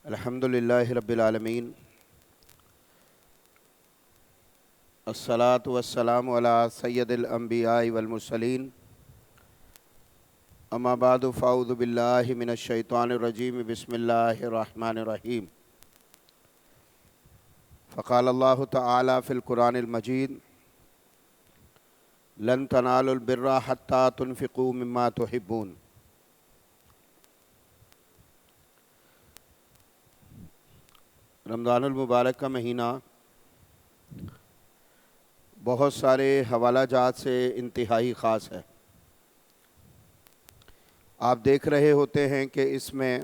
الحمد للہ رب العالمین، الصلاۃ والسلام علی سید الانبیاء والمرسلین، اما بعد فاعوذ باللہ من الشیطان الرجیم، بسم اللہ الرحمن الرحیم۔ فقال اللہ تعالی فی القرآن المجید: لن تنالوا البر حتی تنفقوا مما تحبون۔ رمضان المبارک کا مہینہ بہت سارے حوالہ جات سے انتہائی خاص ہے۔ آپ دیکھ رہے ہوتے ہیں کہ اس میں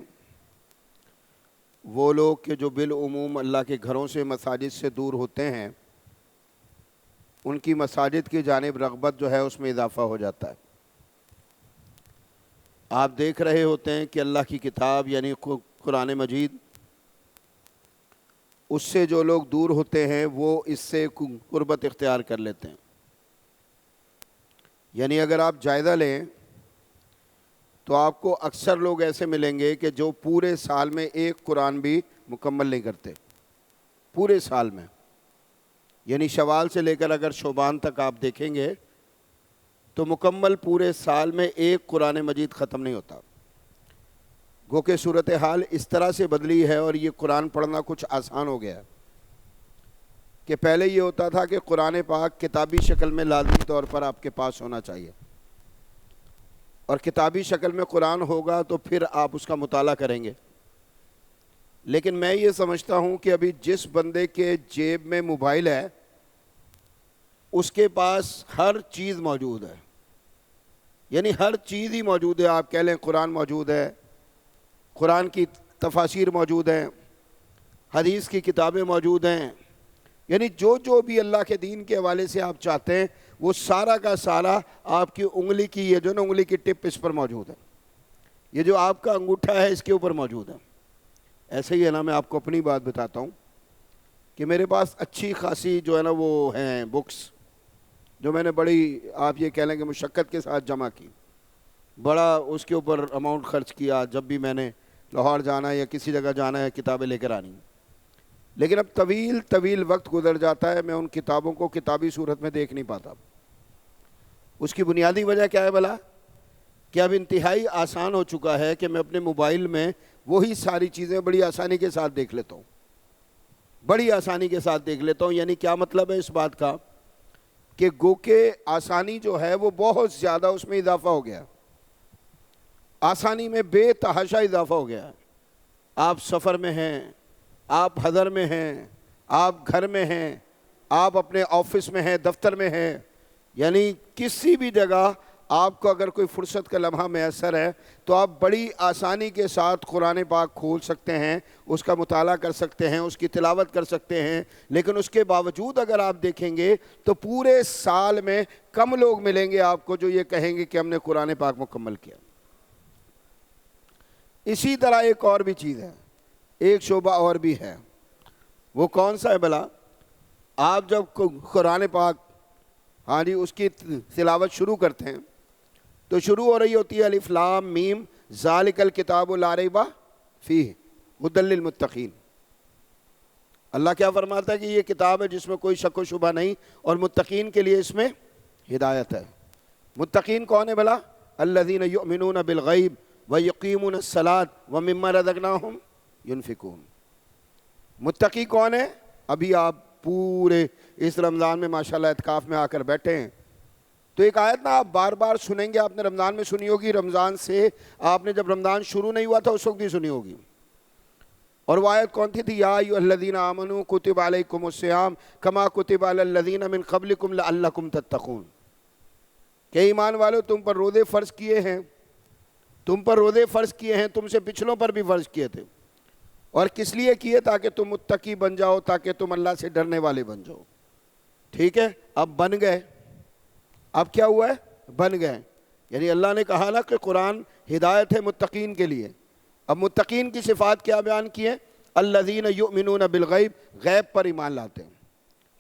وہ لوگ کہ جو بالعموم اللہ کے گھروں سے مساجد سے دور ہوتے ہیں، ان کی مساجد کی جانب رغبت جو ہے اس میں اضافہ ہو جاتا ہے۔ آپ دیکھ رہے ہوتے ہیں کہ اللہ کی کتاب یعنی قرآن مجید، اس سے جو لوگ دور ہوتے ہیں وہ اس سے قربت اختیار کر لیتے ہیں۔ یعنی اگر آپ جائزہ لیں تو آپ کو اکثر لوگ ایسے ملیں گے کہ جو پورے سال میں ایک قرآن بھی مکمل نہیں کرتے، پورے سال میں۔ یعنی شوال سے لے کر اگر شعبان تک آپ دیکھیں گے تو مکمل پورے سال میں ایک قرآن مجید ختم نہیں ہوتا۔ گو کہ صورتحال اس طرح سے بدلی ہے اور یہ قرآن پڑھنا کچھ آسان ہو گیا ہے کہ پہلے یہ ہوتا تھا کہ قرآن پاک کتابی شکل میں لازمی طور پر آپ کے پاس ہونا چاہیے، اور کتابی شکل میں قرآن ہوگا تو پھر آپ اس کا مطالعہ کریں گے۔ لیکن میں یہ سمجھتا ہوں کہ ابھی جس بندے کے جیب میں موبائل ہے اس کے پاس ہر چیز موجود ہے، یعنی ہر چیز ہی موجود ہے۔ آپ کہہ لیں قرآن موجود ہے، قرآن کی تفاسیر موجود ہیں، حدیث کی کتابیں موجود ہیں، یعنی جو بھی اللہ کے دین کے حوالے سے آپ چاہتے ہیں وہ سارا کا سارا آپ کی انگلی کی، یہ جو نا انگلی کی ٹپ اس پر موجود ہے، یہ جو آپ کا انگوٹھا ہے اس کے اوپر موجود ہے۔ ایسے ہی ہے نا، میں آپ کو اپنی بات بتاتا ہوں کہ میرے پاس اچھی خاصی جو ہے نا وہ ہیں بکس، جو میں نے بڑی آپ یہ کہہ لیں کہ مشقت کے ساتھ جمع کی، بڑا اس کے اوپر اماؤنٹ خرچ کیا۔ جب بھی میں نے لاہور جانا ہے یا کسی جگہ جانا ہے کتابیں لے کر آنی ہیں، لیکن اب طویل وقت گزر جاتا ہے، میں ان کتابوں کو کتابی صورت میں دیکھ نہیں پاتا۔ اس کی بنیادی وجہ کیا ہے بھلا؟ کہ اب انتہائی آسان ہو چکا ہے کہ میں اپنے موبائل میں وہی ساری چیزیں بڑی آسانی کے ساتھ دیکھ لیتا ہوں، بڑی آسانی کے ساتھ دیکھ لیتا ہوں۔ یعنی کیا مطلب ہے اس بات کا کہ گو کہ آسانی جو ہے وہ بہت زیادہ اس میں اضافہ ہو گیا، آسانی میں بے تحاشا اضافہ ہو گیا۔ آپ سفر میں ہیں، آپ حضر میں ہیں، آپ گھر میں ہیں، آپ اپنے آفس میں ہیں، دفتر میں ہیں، یعنی کسی بھی جگہ آپ کو اگر کوئی فرصت کا لمحہ میسر ہے تو آپ بڑی آسانی کے ساتھ قرآن پاک کھول سکتے ہیں، اس کا مطالعہ کر سکتے ہیں، اس کی تلاوت کر سکتے ہیں۔ لیکن اس کے باوجود اگر آپ دیکھیں گے تو پورے سال میں کم لوگ ملیں گے آپ کو جو یہ کہیں گے کہ ہم نے قرآن پاک مکمل کیا۔ اسی طرح ایک اور بھی چیز ہے، ایک شعبہ اور بھی ہے، وہ کون سا ہے بھلا؟ آپ جب قرآن پاک اس کی تلاوت شروع کرتے ہیں تو شروع ہو رہی ہوتی ہے الف لام میم ذالک الکتاب لا ریب فیہ ھدی للمتقین۔ اللہ کیا فرماتا ہے کہ یہ کتاب ہے جس میں کوئی شک و شبہ نہیں، اور متقین کے لیے اس میں ہدایت ہے۔ متقین کون ہے بھلا؟ الذین یؤمنون بالغیب وَيُقِيمُونَ الصَّلَاةَ وَمِمَّا رَزَقْنَاهُمْ يُنْفِقُونَ۔ متقی کون ہے؟ ابھی آپ پورے اس رمضان میں ماشاءاللہ اعتکاف میں آ کر بیٹھے ہیں تو ایک آیت نا آپ بار بار سنیں گے، آپ نے رمضان میں سنی ہوگی، رمضان سے آپ نے جب رمضان شروع نہیں ہوا تھا اس وقت بھی سنی ہوگی، اور وہ آیت کون تھی؟ یا ایھا الذین آمنوا کتب علیکم الصیام کما کتب علی الذین من قبلکم لعلکم تتقون، کہ ایمان والو تم پر روزے فرض کیے ہیں، تم پر روزے فرض کیے ہیں، تم سے پچھلوں پر بھی فرض کیے تھے، اور کس لیے کیے؟ تاکہ تم متقی بن جاؤ، تاکہ تم اللہ سے ڈرنے والے بن جاؤ۔ ٹھیک ہے، اب بن گئے، اب کیا ہوا ہے؟ بن گئے۔ یعنی اللہ نے کہا نا کہ قرآن ہدایت ہے متقین کے لیے۔ اب متقین کی صفات کیا بیان کی ہیں؟ الذین یؤمنون بالغیب، غیب پر ایمان لاتے ہیں۔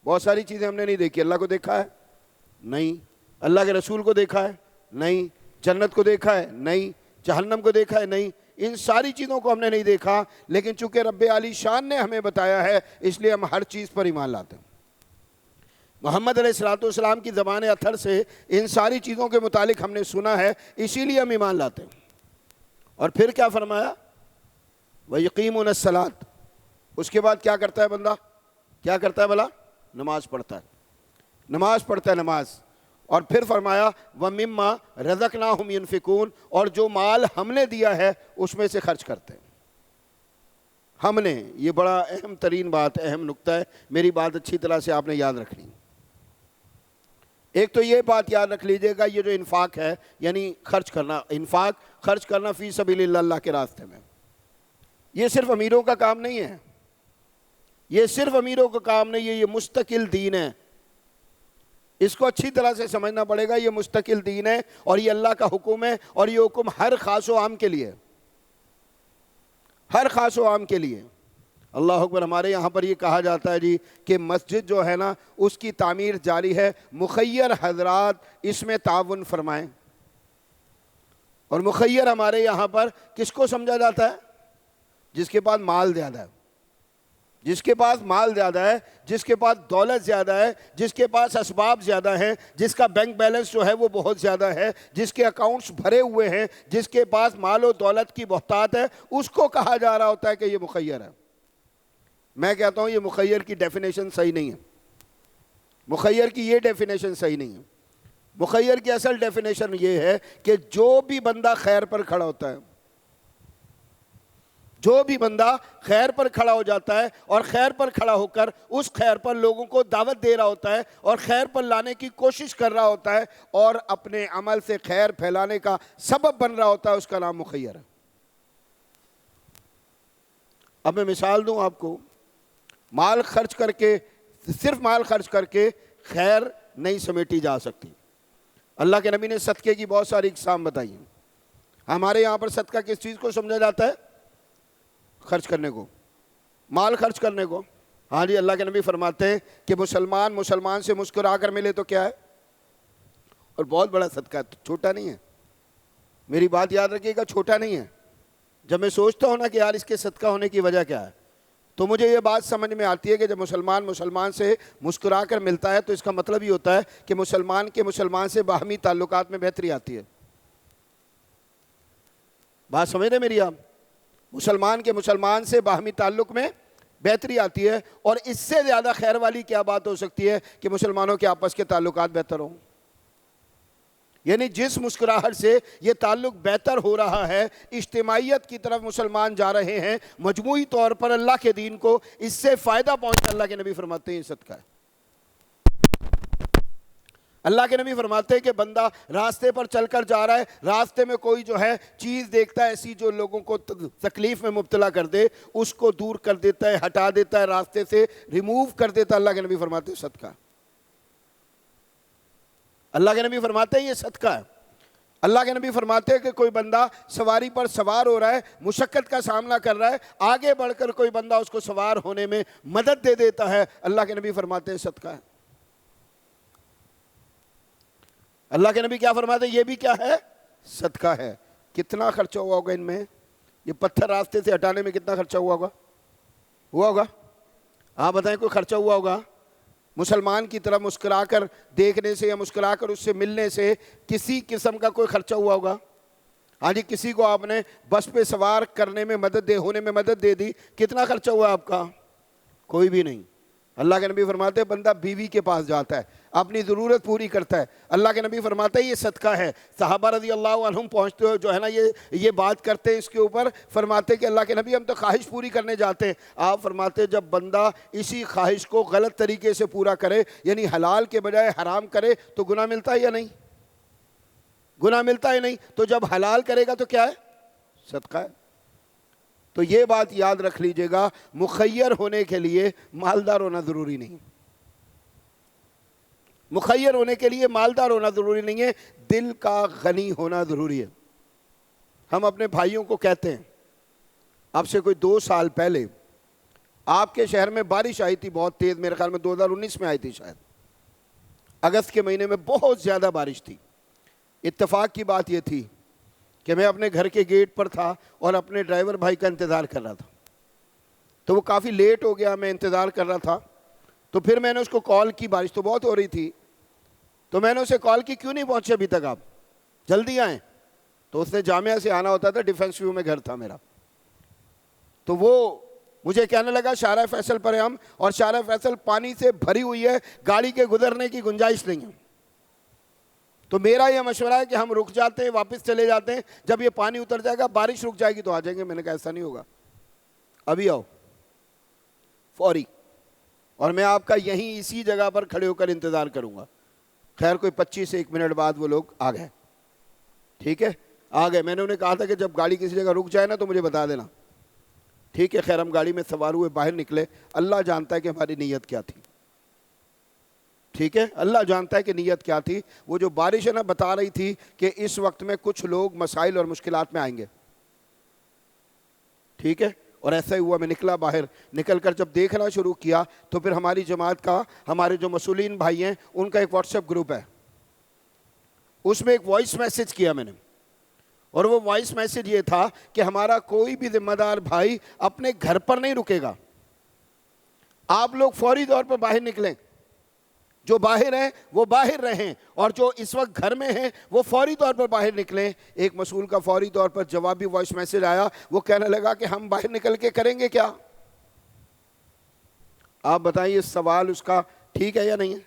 بہت ساری چیزیں ہم نے نہیں دیکھی، اللہ کو دیکھا ہے؟ نہیں۔ اللہ کے رسول کو دیکھا ہے؟ نہیں۔ جنت کو دیکھا ہے؟ نہیں۔ جہنم کو دیکھا ہے؟ نہیں۔ ان ساری چیزوں کو ہم نے نہیں دیکھا، لیکن چونکہ رب عالی شان نے ہمیں بتایا ہے اس لیے ہم ہر چیز پر ایمان لاتے ہیں۔ محمد علیہ الصلوۃ والسلام کی زبان اطہر سے ان ساری چیزوں کے متعلق ہم نے سنا ہے، اسی لیے ہم ایمان لاتے ہیں۔ اور پھر کیا فرمایا؟ وَيُقِيمُونَ الصَّلَاةَ، اس کے بعد کیا کرتا ہے بندہ؟ کیا کرتا ہے بھلا؟ نماز پڑھتا ہے، نماز پڑھتا ہے، نماز۔ اور پھر فرمایا وَمِمَّا رَزَقْنَاهُمْ يُنْفِقُونَ، اور جو مال ہم نے دیا ہے اس میں سے خرچ کرتے ہیں۔ ہم نے، یہ بڑا اہم ترین بات، اہم نکتہ ہے، میری بات اچھی طرح سے آپ نے یاد رکھنی۔ ایک تو یہ بات یاد رکھ لیجئے گا، یہ جو انفاق ہے یعنی خرچ کرنا، انفاق خرچ کرنا فی سبیل اللہ، اللہ کے راستے میں، یہ صرف امیروں کا کام نہیں ہے، یہ صرف امیروں کا کام نہیں ہے، یہ مستقل دین ہے۔ اس کو اچھی طرح سے سمجھنا پڑے گا، یہ مستقل دین ہے اور یہ اللہ کا حکم ہے، اور یہ حکم ہر خاص و عام کے لیے، ہر خاص و عام کے لیے۔ اللہ اکبر۔ ہمارے یہاں پر یہ کہا جاتا ہے جی کہ مسجد جو ہے نا اس کی تعمیر جاری ہے، مخیر حضرات اس میں تعاون فرمائیں۔ اور مخیر ہمارے یہاں پر کس کو سمجھا جاتا ہے؟ جس کے پاس مال زیادہ ہے، جس کے پاس مال زیادہ ہے، جس کے پاس دولت زیادہ ہے، جس کے پاس اسباب زیادہ ہیں، جس کا بینک بیلنس جو ہے وہ بہت زیادہ ہے، جس کے اکاؤنٹس بھرے ہوئے ہیں، جس کے پاس مال و دولت کی بہتات ہے، اس کو کہا جا رہا ہوتا ہے کہ یہ مخیر ہے۔ میں کہتا ہوں یہ مخیر کی ڈیفینیشن صحیح نہیں ہے، مخیر کی یہ ڈیفینیشن صحیح نہیں ہے۔ مخیر کی اصل ڈیفینیشن یہ ہے کہ جو بھی بندہ خیر پر کھڑا ہوتا ہے، جو بھی بندہ خیر پر کھڑا ہو جاتا ہے اور خیر پر کھڑا ہو کر اس خیر پر لوگوں کو دعوت دے رہا ہوتا ہے اور خیر پر لانے کی کوشش کر رہا ہوتا ہے اور اپنے عمل سے خیر پھیلانے کا سبب بن رہا ہوتا ہے، اس کا نام مخیر ہے۔ اب میں مثال دوں آپ کو، مال خرچ کر کے، صرف مال خرچ کر کے خیر نہیں سمیٹی جا سکتی۔ اللہ کے نبی نے صدقے کی بہت ساری اقسام بتائی ہیں۔ ہمارے یہاں پر صدقہ کس چیز کو سمجھا جاتا ہے؟ خرچ کرنے کو، مال خرچ کرنے کو۔ ہاں جی، اللہ کے نبی فرماتے ہیں کہ مسلمان سے مسکرا کر ملے تو کیا ہے؟ اور بہت بڑا صدقہ ہے، چھوٹا نہیں ہے۔ میری بات یاد رکھیے گا، چھوٹا نہیں ہے۔ جب میں سوچتا ہوں نا کہ یار اس کے صدقہ ہونے کی وجہ کیا ہے، تو مجھے یہ بات سمجھ میں آتی ہے کہ جب مسلمان سے مسکرا کر ملتا ہے تو اس کا مطلب یہ ہوتا ہے کہ مسلمان سے باہمی تعلقات میں بہتری آتی ہے۔ بات سمجھ رہے میری آپ؟ مسلمان سے باہمی تعلق میں بہتری آتی ہے، اور اس سے زیادہ خیر والی کیا بات ہو سکتی ہے کہ مسلمانوں کے آپس کے تعلقات بہتر ہوں۔ یعنی جس مسکراہٹ سے یہ تعلق بہتر ہو رہا ہے، اجتماعیت کی طرف مسلمان جا رہے ہیں، مجموعی طور پر اللہ کے دین کو اس سے فائدہ پہنچتا، اللہ کے نبی فرماتے ہیں یہ صدقہ ہے۔ اللہ کے نبی فرماتے ہیں کہ بندہ راستے پر چل کر جا رہا ہے، راستے میں کوئی جو ہے چیز دیکھتا ہے ایسی جو لوگوں کو تکلیف میں مبتلا کر دے، اس کو دور کر دیتا ہے، ہٹا دیتا ہے، راستے سے ریموو کر دیتا ہے، اللہ کے نبی فرماتے ہیں صدقہ۔ اللہ کے نبی فرماتے ہیں یہ صدقہ ہے۔ اللہ کے نبی فرماتے ہیں کہ کوئی بندہ سواری پر سوار ہو رہا ہے، مشقت کا سامنا کر رہا ہے، آگے بڑھ کر کوئی بندہ اس کو سوار ہونے میں مدد دے دیتا ہے، اللہ کے نبی فرماتے ہیں صدقہ ہے۔ اللہ کے نبی کیا فرماتے ہیں؟ یہ بھی کیا ہے؟ صدقہ ہے۔ کتنا خرچہ ہوا ہوگا ان میں؟ یہ پتھر راستے سے ہٹانے میں کتنا خرچہ ہوا ہوگا؟ آپ بتائیں، کوئی خرچہ ہوا ہوگا؟ مسلمان کی طرف مسکرا کر دیکھنے سے یا مسکرا کر اس سے ملنے سے کسی قسم کا کوئی خرچہ ہوا ہوگا؟ ہاں جی، کسی کو آپ نے بس پہ سوار کرنے میں ہونے میں مدد دے دی، کتنا خرچہ ہوا آپ کا؟ کوئی بھی نہیں۔ اللہ کے نبی فرماتے ہیں بندہ بیوی کے پاس جاتا ہے، اپنی ضرورت پوری کرتا ہے، اللہ کے نبی فرماتے ہیں یہ صدقہ ہے۔ صحابہ رضی اللہ عنہم پہنچتے ہوئے جو ہے نا یہ بات کرتے ہیں اس کے اوپر، فرماتے کہ اللہ کے نبی ہم تو خواہش پوری کرنے جاتے ہیں۔ آپ فرماتے ہیں جب بندہ اسی خواہش کو غلط طریقے سے پورا کرے، یعنی حلال کے بجائے حرام کرے، تو گناہ ملتا ہے یا نہیں؟ گناہ ملتا ہے نہیں؟ تو جب حلال کرے گا تو کیا ہے؟ صدقہ ہے۔ تو یہ بات یاد رکھ لیجئے گا، مخیر ہونے کے لیے مالدار ہونا ضروری نہیں، مخیر ہونے کے لیے مالدار ہونا ضروری نہیں ہے، دل کا غنی ہونا ضروری ہے۔ ہم اپنے بھائیوں کو کہتے ہیں، اب سے کوئی 2 سال پہلے آپ کے شہر میں بارش آئی تھی بہت تیز، میرے خیال میں 2019 میں آئی تھی شاید، اگست کے مہینے میں بہت زیادہ بارش تھی۔ اتفاق کی بات یہ تھی کہ میں اپنے گھر کے گیٹ پر تھا اور اپنے ڈرائیور بھائی کا انتظار کر رہا تھا، تو وہ کافی لیٹ ہو گیا، میں انتظار کر رہا تھا، تو پھر میں نے اس کو کال کی، بارش تو بہت ہو رہی تھی، تو میں نے اسے کال کی، کیوں نہیں پہنچے ابھی تک آپ، جلدی آئیں. تو اس نے جامعہ سے آنا ہوتا تھا، ڈیفینس ویو میں گھر تھا میرا، تو وہ مجھے کہنے لگا شارع فیصل پر ہم، اور شارع فیصل پانی سے بھری ہوئی ہے، گاڑی کے گزرنے کی گنجائش نہیں ہے. تو میرا یہ مشورہ ہے کہ ہم رک جاتے ہیں، واپس چلے جاتے ہیں، جب یہ پانی اتر جائے گا، بارش رک جائے گی تو آ جائیں گے. میں نے کہا ایسا نہیں ہوگا، ابھی آؤ فوری، اور میں آپ کا یہیں اسی جگہ پر کھڑے ہو کر انتظار کروں گا. خیر کوئی 25 منٹ بعد وہ لوگ آ گئے. ٹھیک ہے، آ گئے. میں نے انہیں کہا تھا کہ جب گاڑی کسی جگہ رک جائے نا تو مجھے بتا دینا. ٹھیک ہے، خیر ہم گاڑی میں سوار ہوئے، باہر نکلے. اللہ جانتا ہے کہ ہماری نیت کیا تھی. ٹھیک ہے، اللہ جانتا ہے کہ نیت کیا تھی. وہ جو بارش ہے نا بتا رہی تھی کہ اس وقت میں کچھ لوگ مسائل اور مشکلات میں آئیں گے. ٹھیک ہے، اور ایسا ہی ہوا. میں نکلا باہر، نکل کر جب دیکھنا شروع کیا تو پھر ہماری جماعت کا، ہمارے جو مسئولین بھائی ہیں ان کا ایک واٹس ایپ گروپ ہے، اس میں ایک وائس میسج کیا میں نے، اور وہ وائس میسج یہ تھا کہ ہمارا کوئی بھی ذمہ دار بھائی اپنے گھر پر نہیں رکے گا، آپ لوگ فوری طور پر باہر نکلیں. جو باہر ہیں وہ باہر رہیں، اور جو اس وقت گھر میں ہیں وہ فوری طور پر باہر نکلیں. ایک مسئول کا فوری طور پر جوابی وائس میسج آیا. وہ کہنے لگا کہ ہم باہر نکل کے کریں گے کیا؟ آپ بتائیے سوال اس کا ٹھیک ہے یا نہیں ہے؟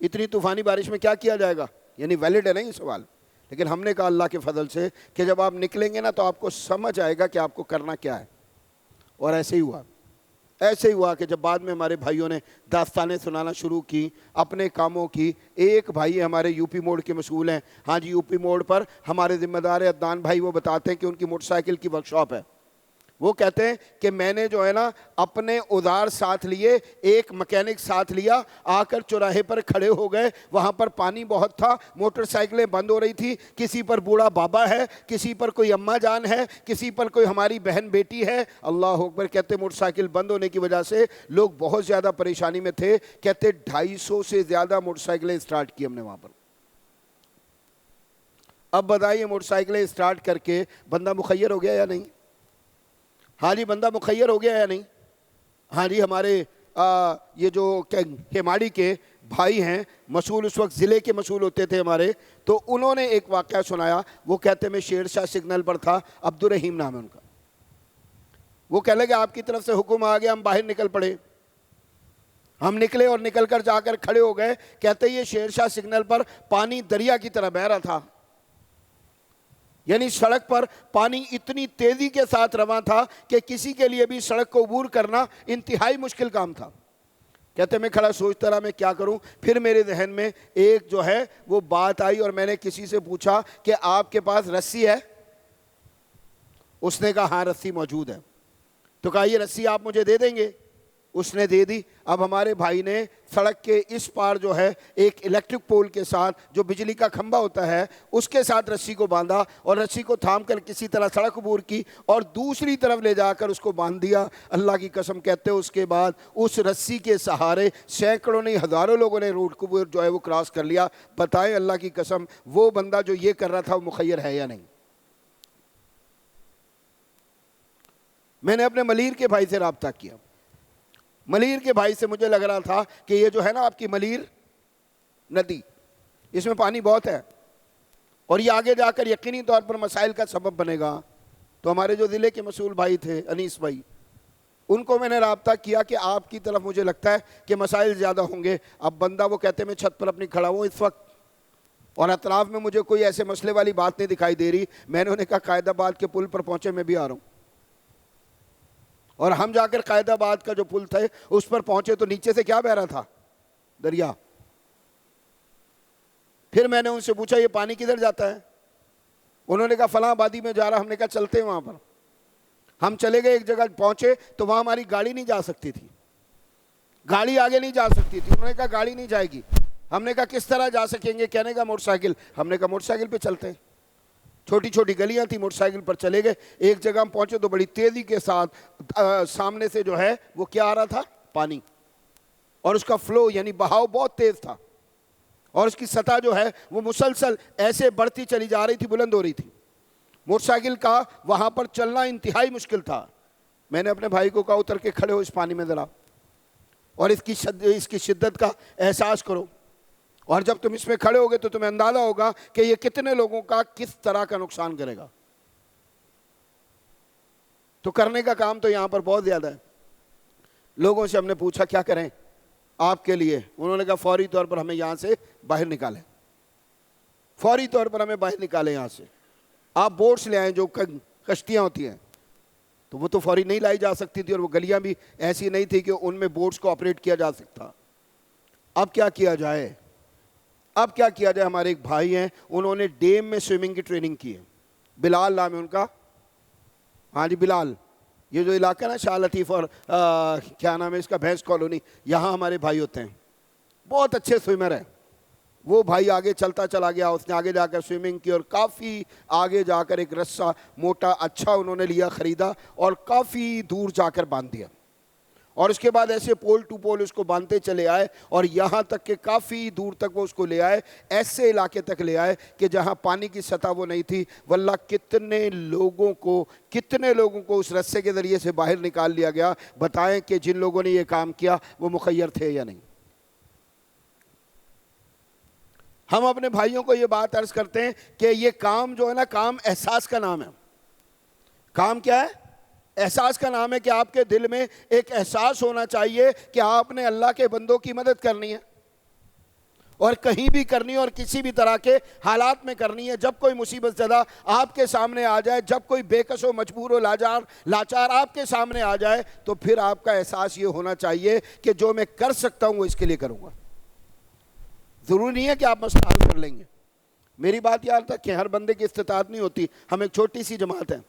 اتنی طوفانی بارش میں کیا کیا جائے گا؟ یعنی ویلڈ ہے نا یہ سوال. لیکن ہم نے کہا اللہ کے فضل سے کہ جب آپ نکلیں گے نا تو آپ کو سمجھ آئے گا کہ آپ کو کرنا کیا ہے. اور ایسے ہی ہوا. ایسے ہی ہوا کہ جب بعد میں ہمارے بھائیوں نے داستانیں سنانا شروع کی اپنے کاموں کی. ایک بھائی ہمارے یو پی موڑ کے مسئول ہیں، ہاں جی یو پی موڑ پر ہمارے ذمہ دار عدنان بھائی، وہ بتاتے ہیں کہ ان کی موٹر سائیکل کی ورک شاپ ہے. وہ کہتے ہیں کہ میں نے جو ہے نا اپنے اوزار ساتھ لیے، ایک مکینک ساتھ لیا، آ کر چوراہے پر کھڑے ہو گئے. وہاں پر پانی بہت تھا، موٹر سائیکلیں بند ہو رہی تھی. کسی پر بوڑھا بابا ہے، کسی پر کوئی اماں جان ہے، کسی پر کوئی ہماری بہن بیٹی ہے. اللہ اکبر. کہتے موٹر سائیکل بند ہونے کی وجہ سے لوگ بہت زیادہ پریشانی میں تھے. کہتے 250 سے زیادہ موٹر سائیکلیں اسٹارٹ کی ہم نے وہاں پر. اب بتائیے موٹر سائیکلیں اسٹارٹ کر کے بندہ مخیر ہو گیا یا نہیں؟ ہاں جی بندہ مخیر ہو گیا یا نہیں؟ ہاں جی. ہمارے یہ جو ہیماڑی کے بھائی ہیں مسئول، اس وقت ضلع کے مسئول ہوتے تھے ہمارے، تو انہوں نے ایک واقعہ سنایا. وہ کہتے میں شیر شاہ سگنل پر تھا، عبدالرحیم نام ہے ان کا. وہ کہہ لگے آپ کی طرف سے حکم آ گیا، ہم باہر نکل پڑے. ہم نکلے اور نکل کر جا کر کھڑے ہو گئے. کہتے یہ شیر شاہ سگنل پر پانی دریا کی طرح بہہ رہا تھا، یعنی سڑک پر پانی اتنی تیزی کے ساتھ رواں تھا کہ کسی کے لیے بھی سڑک کو عبور کرنا انتہائی مشکل کام تھا. کہتے میں کھڑا سوچتا رہا میں کیا کروں. پھر میرے ذہن میں ایک جو ہے وہ بات آئی، اور میں نے کسی سے پوچھا کہ آپ کے پاس رسی ہے؟ اس نے کہا ہاں رسی موجود ہے. تو کہا یہ رسی آپ مجھے دے دیں گے؟ اس نے دے دی. اب ہمارے بھائی نے سڑک کے اس پار جو ہے ایک الیکٹرک پول کے ساتھ، جو بجلی کا کھمبا ہوتا ہے، اس کے ساتھ رسی کو باندھا اور رسی کو تھام کر کسی طرح سڑک عبور کی اور دوسری طرف لے جا کر اس کو باندھ دیا. اللہ کی قسم کہتے اس کے بعد اس رسی کے سہارے سینکڑوں نہیں ہزاروں لوگوں نے روڈ کو جو ہے وہ کراس کر لیا. بتائیں اللہ کی قسم وہ بندہ جو یہ کر رہا تھا وہ مخیر ہے یا نہیں؟ میں نے اپنے ملیر کے بھائی سے رابطہ کیا. ملیر کے بھائی سے مجھے لگ رہا تھا کہ یہ جو ہے نا آپ کی ملیر ندی، اس میں پانی بہت ہے اور یہ آگے جا کر یقینی طور پر مسائل کا سبب بنے گا. تو ہمارے جو ضلع کے مسئول بھائی تھے انیس بھائی، ان کو میں نے رابطہ کیا کہ آپ کی طرف مجھے لگتا ہے کہ مسائل زیادہ ہوں گے. اب بندہ وہ کہتے میں چھت پر اپنی کھڑا ہوں اس وقت اور اطراف میں مجھے کوئی ایسے مسئلے والی بات نہیں دکھائی دے رہی. میں نے انہیں کہا قائد آباد کے پل پر پہنچے، میں بھی آ رہا ہوں. اور ہم جا کر قائد آباد کا جو پل تھا اس پر پہنچے تو نیچے سے کیا بہہ رہا تھا؟ دریا. پھر میں نے ان سے پوچھا یہ پانی کدھر جاتا ہے؟ انہوں نے کہا فلاں آبادی میں جا رہا. ہم نے کہا چلتے ہیں وہاں پر. ہم چلے گئے، ایک جگہ پہنچے تو وہاں ہماری گاڑی نہیں جا سکتی تھی، گاڑی آگے نہیں جا سکتی تھی. انہوں نے کہا گاڑی نہیں جائے گی. ہم نے کہا کس طرح جا سکیں گے؟ کہنے کا موٹر سائیکل. ہم نے کہا موٹر سائیکل پہ چلتے ہیں. چھوٹی چھوٹی گلیاں تھیں، موٹر سائیکل پر چلے گئے. ایک جگہ ہم پہنچے تو بڑی تیزی کے ساتھ سامنے سے جو ہے وہ کیا آ رہا تھا؟ پانی. اور اس کا فلو یعنی بہاؤ بہت تیز تھا اور اس کی سطح جو ہے وہ مسلسل ایسے بڑھتی چلی جا رہی تھی، بلند ہو رہی تھی. موٹر سائیکل کا وہاں پر چلنا انتہائی مشکل تھا. میں نے اپنے بھائی کو کہا اتر کے کھڑے ہو اس پانی میں ذرا اور اس کی شدت کا احساس کرو, اور جب تم اس میں کھڑے ہوگے تو تمہیں اندازہ ہوگا کہ یہ کتنے لوگوں کا کس طرح کا نقصان کرے گا. تو کرنے کا کام تو یہاں پر بہت زیادہ ہے. لوگوں سے ہم نے پوچھا کیا کریں آپ کے لیے, انہوں نے کہا فوری طور پر ہمیں یہاں سے باہر نکالیں, فوری طور پر ہمیں باہر نکالیں یہاں سے. آپ بوٹس لے آئیں جو کشتیاں ہوتی ہیں, تو وہ تو فوری نہیں لائی جا سکتی تھی اور وہ گلیاں بھی ایسی نہیں تھی کہ ان میں بوٹس کو آپریٹ کیا جا سکتا. اب کیا کیا جائے, اب کیا کیا جائے. ہمارے ایک بھائی ہیں, انہوں نے ڈیم میں سوئمنگ کی ٹریننگ کی ہے, بلال نام ہے ان کا. ہاں جی بلال, یہ جو علاقہ نا شاہ لطیف اور کیا نام ہے اس کا, بھینس کالونی, یہاں ہمارے بھائی ہوتے ہیں, بہت اچھے سوئمر ہیں. وہ بھائی آگے چلتا چلا گیا, اس نے آگے جا کر سوئمنگ کی اور کافی آگے جا کر ایک رسہ موٹا اچھا انہوں نے لیا, خریدا اور کافی دور جا کر باندھ دیا. اور اس کے بعد ایسے پول ٹو پول اس کو باندھتے چلے آئے اور یہاں تک کہ کافی دور تک وہ اس کو لے آئے, ایسے علاقے تک لے آئے کہ جہاں پانی کی سطح وہ نہیں تھی. واللہ کتنے لوگوں کو اس رسے کے ذریعے سے باہر نکال لیا گیا. بتائیں کہ جن لوگوں نے یہ کام کیا وہ مخیر تھے یا نہیں. ہم اپنے بھائیوں کو یہ بات عرض کرتے ہیں کہ یہ کام جو ہے نا, کام احساس کا نام ہے. کام کیا ہے؟ احساس کا نام ہے کہ آپ کے دل میں ایک احساس ہونا چاہیے کہ آپ نے اللہ کے بندوں کی مدد کرنی ہے اور کہیں بھی کرنی ہے اور کسی بھی طرح کے حالات میں کرنی ہے. جب کوئی مصیبت زدہ آپ کے سامنے آ جائے, جب کوئی بے کس و مجبور و لاچار آپ کے سامنے آ جائے, تو پھر آپ کا احساس یہ ہونا چاہیے کہ جو میں کر سکتا ہوں وہ اس کے لیے کروں گا. ضروری نہیں ہے کہ آپ مسئلہ حل کر لیں گے. میری بات یاد تک کہ ہر بندے کی استطاعت نہیں ہوتی. ہم ایک چھوٹی سی جماعت ہیں,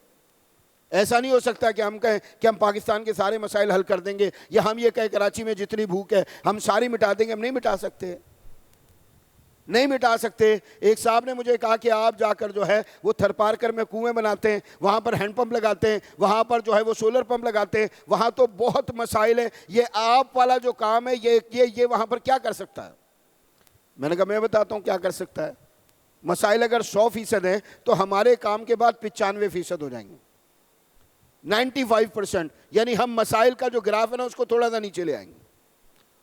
ایسا نہیں ہو سکتا کہ ہم کہیں کہ ہم پاکستان کے سارے مسائل حل کر دیں گے, یا ہم یہ کہیں کراچی میں جتنی بھوک ہے ہم ساری مٹا دیں گے. ہم نہیں مٹا سکتے, نہیں مٹا سکتے. ایک صاحب نے مجھے کہا کہ آپ جا کر جو ہے وہ تھر پارکر میں کنویں بناتے ہیں, وہاں پر ہینڈ پمپ لگاتے ہیں, وہاں پر جو ہے وہ سولر پمپ لگاتے ہیں, وہاں تو بہت مسائل ہیں. یہ آپ والا جو کام ہے یہ وہاں پر کیا کر سکتا ہے؟ میں نے کہا میں بتاتا ہوں کیا کر سکتا ہے. مسائل اگر 100% ہیں تو ہمارے کام کے بعد 95% ہو جائیں گے, 95%. یعنی ہم مسائل کا جو گراف ہے نا اس کو تھوڑا سا نیچے لے آئیں گے,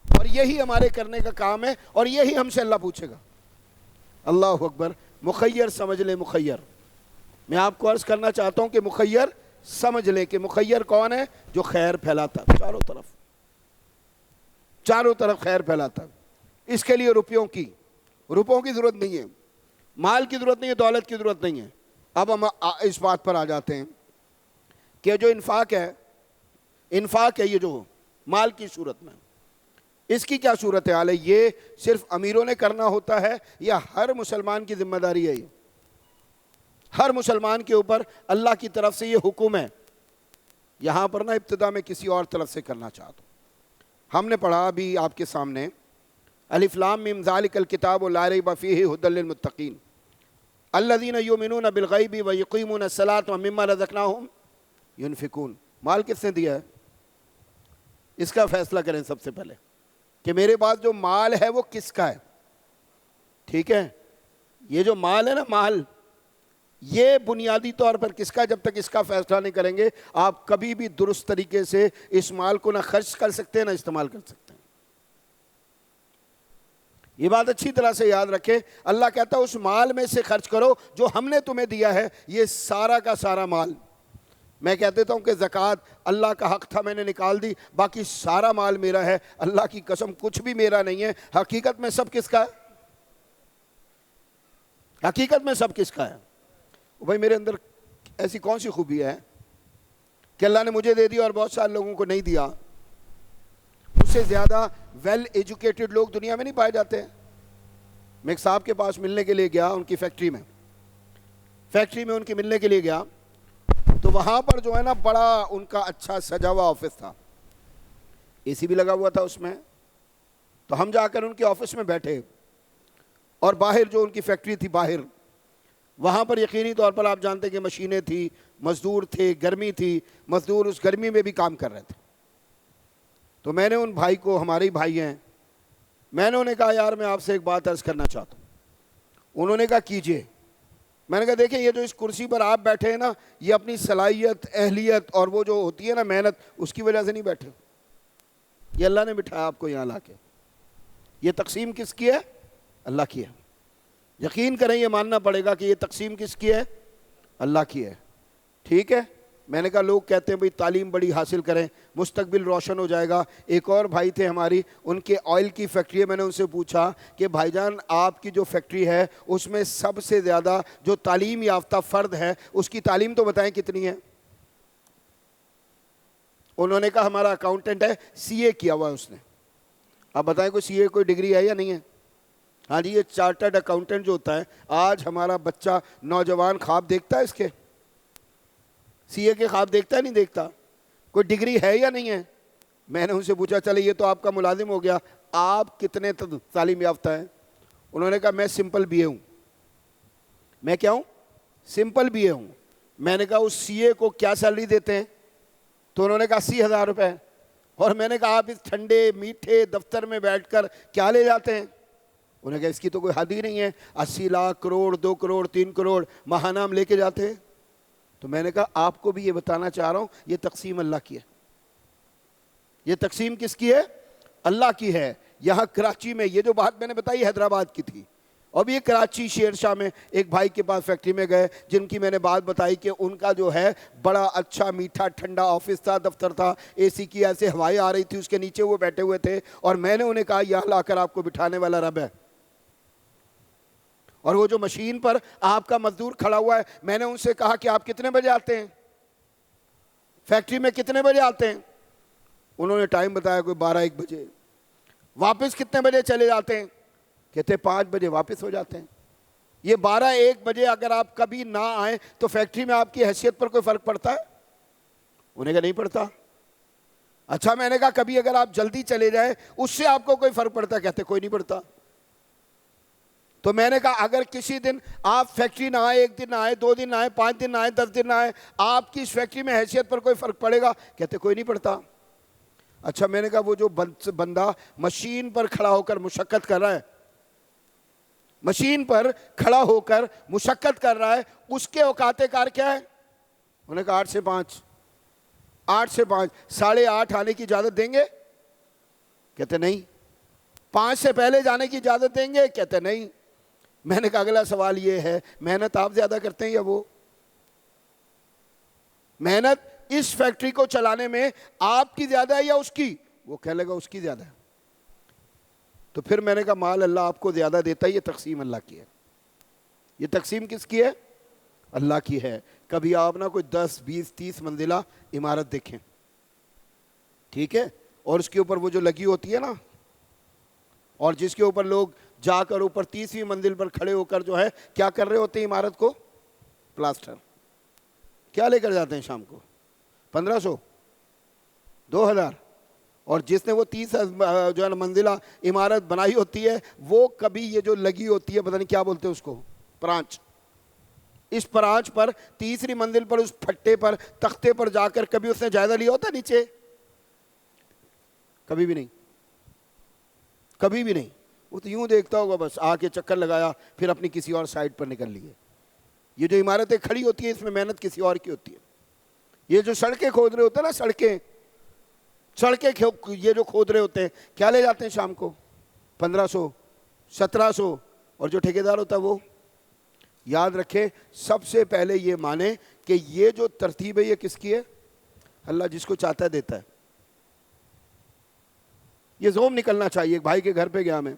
اور یہی ہمارے کرنے کا کام ہے, اور یہی ہم سے اللہ پوچھے گا. اللہ اکبر. مخیر سمجھ لیں, مخیر. میں آپ کو عرض کرنا چاہتا ہوں کہ مخیر سمجھ لیں کہ مخیر کون ہے؟ جو خیر پھیلاتا ہے چاروں طرف خیر پھیلاتا ہے. اس کے لیے روپوں کی ضرورت نہیں ہے, مال کی ضرورت نہیں ہے, دولت کی ضرورت نہیں ہے. اب ہم اس بات پر آ جاتے ہیں کہ جو انفاق ہے یہ جو مال کی صورت میں, اس کی کیا صورت حال ہے؟ یہ صرف امیروں نے کرنا ہوتا ہے یا ہر مسلمان کی ذمہ داری ہے؟ یہ ہر مسلمان کے اوپر اللہ کی طرف سے یہ حکم ہے. یہاں پر نا ابتدا میں کسی اور طرف سے کرنا چاہتا ہوں. ہم نے پڑھا ابھی آپ کے سامنے, الف لام میم ذالک الکتاب لا ریب فیہ ھدی للمتقین الذین یؤمنون بالغیب ویقیمون الصلاۃ ومما رزقناہم ینفقون. مال کس نے دیا ہے؟ اس کا فیصلہ کریں سب سے پہلے کہ میرے پاس جو مال ہے وہ کس کا ہے. ٹھیک ہے, یہ جو مال ہے نا, مال یہ بنیادی طور پر کس کا, جب تک اس کا فیصلہ نہیں کریں گے آپ کبھی بھی درست طریقے سے اس مال کو نہ خرچ کر سکتے ہیں نہ استعمال کر سکتے ہیں. یہ بات اچھی طرح سے یاد رکھیں. اللہ کہتا ہے اس مال میں سے خرچ کرو جو ہم نے تمہیں دیا ہے. یہ سارا کا سارا مال, میں کہہ دیتا ہوں کہ زکوٰۃ اللہ کا حق تھا, میں نے نکال دی, باقی سارا مال میرا ہے. اللہ کی قسم کچھ بھی میرا نہیں ہے. حقیقت میں سب کس کا ہے؟ حقیقت میں سب کس کا ہے؟ بھائی میرے اندر ایسی کون سی خوبی ہے کہ اللہ نے مجھے دے دیا اور بہت سارے لوگوں کو نہیں دیا؟ اس سے زیادہ ویل ایجوکیٹڈ لوگ دنیا میں نہیں پائے جاتے ہیں. میں ایک صاحب کے پاس ملنے کے لیے گیا, ان کی فیکٹری میں ان کی ملنے کے لیے گیا, تو وہاں پر جو ہے نا بڑا ان کا اچھا سجا ہوا آفس تھا, اے سی بھی لگا ہوا تھا اس میں. تو ہم جا کر ان کے آفس میں بیٹھے, اور باہر جو ان کی فیکٹری تھی باہر, وہاں پر یقینی طور پر آپ جانتے کہ مشینیں تھی, مزدور تھے, گرمی تھی, مزدور اس گرمی میں بھی کام کر رہے تھے. تو میں نے ان بھائی کو, ہمارے ہی بھائی ہیں, میں نے انہیں کہا یار میں آپ سے ایک بات عرض کرنا چاہتا ہوں. انہوں نے کہا کیجئے. میں نے کہا دیکھیں یہ جو اس کرسی پر آپ بیٹھے ہیں نا، یہ اپنی صلاحیت، اہلیت اور وہ جو ہوتی ہے نا محنت، اس کی وجہ سے نہیں بیٹھے، یہ اللہ نے بٹھایا آپ کو یہاں لا کے۔ یہ تقسیم کس کی ہے؟ اللہ کی ہے۔ یقین کریں یہ ماننا پڑے گا کہ یہ تقسیم کس کی ہے؟ اللہ کی ہے۔ ٹھیک ہے؟ میں نے کہا لوگ کہتے ہیں بھئی تعلیم بڑی حاصل کریں، مستقبل روشن ہو جائے گا۔ ایک اور بھائی تھے ہماری، ان کے آئل کی فیکٹری ہے، میں نے ان سے پوچھا کہ بھائی جان آپ کی جو فیکٹری ہے اس میں سب سے زیادہ جو تعلیم یافتہ فرد ہے اس کی تعلیم تو بتائیں کتنی ہے؟ انہوں نے کہا ہمارا اکاؤنٹنٹ ہے، سی اے کیا ہوا ہے اس نے۔ آپ بتائیں کوئی سی اے کوئی ڈگری ہے یا نہیں ہے؟ ہاں جی، یہ چارٹرڈ اکاؤنٹنٹ جو ہوتا ہے، آج ہمارا بچہ نوجوان خواب دیکھتا ہے اس کے؟ سی اے کے خواب دیکھتا ہے نہیں دیکھتا؟ کوئی ڈگری ہے یا نہیں ہے؟ میں نے ان سے پوچھا چلے یہ تو آپ کا ملازم ہو گیا، آپ کتنے تعلیم یافتہ ہیں؟ انہوں نے کہا میں سمپل بی اے ہوں۔ میں کیا ہوں؟ سمپل بی اے ہوں۔ میں نے کہا اس سی اے کو کیا سیلری دیتے ہیں؟ تو انہوں نے کہا 80,000 روپے۔ اور میں نے کہا آپ اس ٹھنڈے میٹھے دفتر میں بیٹھ کر کیا لے جاتے ہیں؟ انہوں نے کہا اس کی تو کوئی حد ہی نہیں ہے، 80 لاکھ، کروڑ، 2 کروڑ، 3 کروڑ ماہانہ ہم لے کے جاتے ہیں۔ تو میں نے کہا آپ کو بھی یہ بتانا چاہ رہا ہوں یہ تقسیم اللہ کی ہے۔ یہ تقسیم کس کی ہے؟ اللہ کی ہے۔ یہاں کراچی میں یہ جو بات میں نے بتائی حیدرآباد کی تھی، اب یہ کراچی شیر شاہ میں ایک بھائی کے پاس فیکٹری میں گئے جن کی میں نے بات بتائی کہ ان کا جو ہے بڑا اچھا میٹھا ٹھنڈا آفس تھا، دفتر تھا، اے سی کی ایسے ہوائیں آ رہی تھی، اس کے نیچے وہ بیٹھے ہوئے تھے، اور میں نے انہیں کہا یہاں لا کر آپ کو بٹھانے والا رب ہے۔ اور وہ جو مشین پر آپ کا مزدور کھڑا ہوا ہے، میں نے ان سے کہا کہ آپ کتنے بجے آتے ہیں فیکٹری میں، کتنے بجے آتے ہیں؟ انہوں نے ٹائم بتایا کوئی 12-1 بجے۔ واپس کتنے بجے چلے جاتے ہیں؟ کہتے 5 بجے واپس ہو جاتے ہیں۔ یہ 12-1 بجے اگر آپ کبھی نہ آئیں تو فیکٹری میں آپ کی حیثیت پر کوئی فرق پڑتا ہے؟ انہیں کہا نہیں پڑتا۔ اچھا میں نے کہا کبھی اگر آپ جلدی چلے جائیں اس سے آپ کو کوئی فرق پڑتا ہے؟ کہتے کوئی نہیں پڑتا۔ تو میں نے کہا اگر کسی دن آپ فیکٹری نہ آئے، 1 دن نہ آئے، 2 دن نہ آئے، 5 دن نہ آئے، 10 دن نہ آئے، آپ کی اس فیکٹری میں حیثیت پر کوئی فرق پڑے گا؟ کہتے کوئی نہیں پڑتا۔ اچھا میں نے کہا وہ جو بندہ مشین پر کھڑا ہو کر مشقت کر رہا ہے، مشین پر کھڑا ہو کر مشقت کر رہا ہے، اس کے اوقات کار کیا ہے؟ انہوں نے کہا 8 سے 5۔ 8 سے 5، 8:30 آنے کی اجازت دیں گے؟ کہتے نہیں۔ 5 سے پہلے جانے کی اجازت دیں گے؟ کہتے نہیں۔ میں نے کہا اگلا سوال یہ ہے محنت آپ زیادہ کرتے ہیں یا وہ؟ محنت اس فیکٹری کو چلانے میں آپ کی زیادہ ہے یا اس کی؟ وہ کہنے لگا اس کی زیادہ ہے۔ تو پھر میں نے کہا مال اللہ آپ کو زیادہ دیتا ہے، یہ تقسیم اللہ کی ہے۔ یہ تقسیم کس کی ہے؟ اللہ کی ہے۔ کبھی آپ نہ کوئی 10 20 30 منزلہ عمارت دیکھیں، ٹھیک ہے، اور اس کے اوپر وہ جو لگی ہوتی ہے نا، اور جس کے اوپر لوگ جا کر اوپر 30ویں منزل پر کھڑے ہو کر جو ہے کیا کر رہے ہوتے ہیں عمارت کو؟ پلاسٹر۔ کیا لے کر جاتے ہیں شام کو؟ 1500 2000۔ اور جس نے وہ 30 جو ہے نا منزلہ عمارت بنائی ہوتی ہے، وہ کبھی یہ جو لگی ہوتی ہے پتہ نہیں کیا بولتے ہیں اس کو، پرانچ، اس پرانچ پر 3ری منزل پر اس پھٹے پر تختے پر جا کر کبھی اس نے جائزہ لیا ہوتا نیچے؟ کبھی بھی نہیں، کبھی بھی نہیں۔ وہ تو یوں دیکھتا ہوگا بس، آ کے چکر لگایا پھر اپنی کسی اور سائٹ پر نکل لیے۔ یہ جو عمارتیں کھڑی ہوتی ہیں اس میں محنت کسی اور کی ہوتی ہے۔ یہ جو سڑکیں کھود رہے ہوتے ہیں نا، سڑکیں یہ جو کھود رہے ہوتے ہیں کیا لے جاتے ہیں شام کو؟ 1500 1700۔ اور جو ٹھیکیدار ہوتا ہے وہ؟ یاد رکھیں سب سے پہلے یہ مانیں کہ یہ جو ترتیب ہے یہ کس کی ہے؟ اللہ جس کو چاہتا ہے دیتا ہے۔ یہ زوم نکلنا چاہیے۔ ایک بھائی کے گھر پہ گیا میں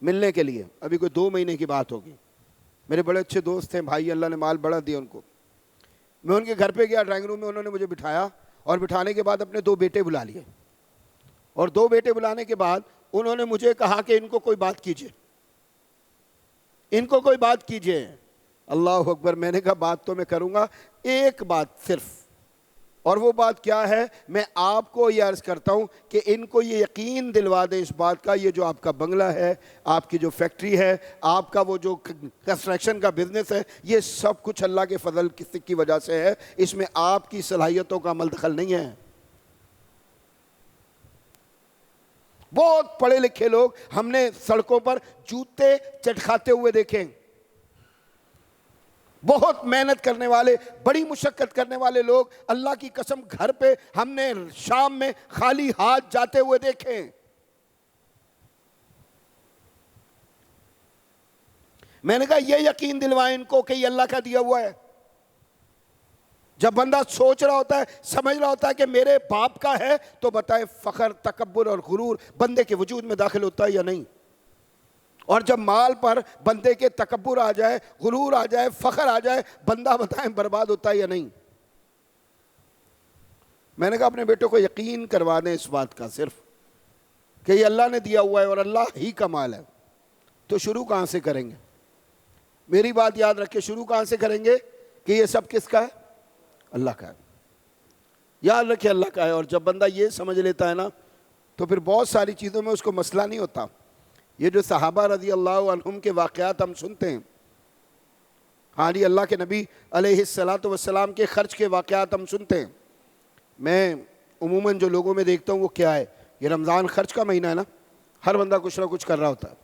ملنے کے لیے، ابھی کوئی 2 مہینے کی بات ہوگی۔ میرے بڑے اچھے دوست ہیں بھائی، اللہ نے مال بڑا دیا ان کو۔ میں ان کے گھر پہ گیا، ڈرائنگ روم میں انہوں نے مجھے بٹھایا، اور بٹھانے کے بعد اپنے 2 بیٹے بلا لیے، اور 2 بیٹے بلانے کے بعد انہوں نے مجھے کہا کہ ان کو کوئی بات کیجئے، ان کو کوئی بات کیجئے۔ اللہ اکبر۔ میں نے کہا بات تو میں کروں گا، ایک بات صرف، اور وہ بات کیا ہے؟ میں آپ کو یہ عرض کرتا ہوں کہ ان کو یہ یقین دلوا دیں اس بات کا، یہ جو آپ کا بنگلہ ہے، آپ کی جو فیکٹری ہے، آپ کا وہ جو کنسٹرکشن کا بزنس ہے، یہ سب کچھ اللہ کے فضل کی وجہ سے ہے، اس میں آپ کی صلاحیتوں کا عمل دخل نہیں ہے۔ بہت پڑھے لکھے لوگ ہم نے سڑکوں پر جوتے چٹکھاتے ہوئے دیکھیں، بہت محنت کرنے والے، بڑی مشقت کرنے والے لوگ اللہ کی قسم گھر پہ ہم نے شام میں خالی ہاتھ جاتے ہوئے دیکھے۔ میں نے کہا یہ یقین دلوائیں ان کو کہ یہ اللہ کا دیا ہوا ہے۔ جب بندہ سوچ رہا ہوتا ہے، سمجھ رہا ہوتا ہے کہ میرے باپ کا ہے، تو بتائے فخر، تکبر اور غرور بندے کے وجود میں داخل ہوتا ہے یا نہیں؟ اور جب مال پر بندے کے تکبر آ جائے، غرور آ جائے، فخر آ جائے، بندہ بتائیں برباد ہوتا ہے یا نہیں؟ میں نے کہا اپنے بیٹوں کو یقین کروا دیں اس بات کا صرف کہ یہ اللہ نے دیا ہوا ہے اور اللہ ہی کا مال ہے، تو شروع کہاں سے کریں گے؟ میری بات یاد رکھیں، شروع کہاں سے کریں گے کہ یہ سب کس کا ہے؟ اللہ کا ہے۔ یاد رکھیں اللہ کا ہے۔ اور جب بندہ یہ سمجھ لیتا ہے نا تو پھر بہت ساری چیزوں میں اس کو مسئلہ نہیں ہوتا۔ یہ جو صحابہ رضی اللہ عنہم کے واقعات ہم سنتے ہیں، ہاں جی، اللہ کے نبی علیہ السلام کے خرچ کے واقعات ہم سنتے ہیں۔ میں عموماً جو لوگوں میں دیکھتا ہوں وہ کیا ہے، یہ رمضان خرچ کا مہینہ ہے نا، ہر بندہ کچھ نہ کچھ کر رہا ہوتا ہے،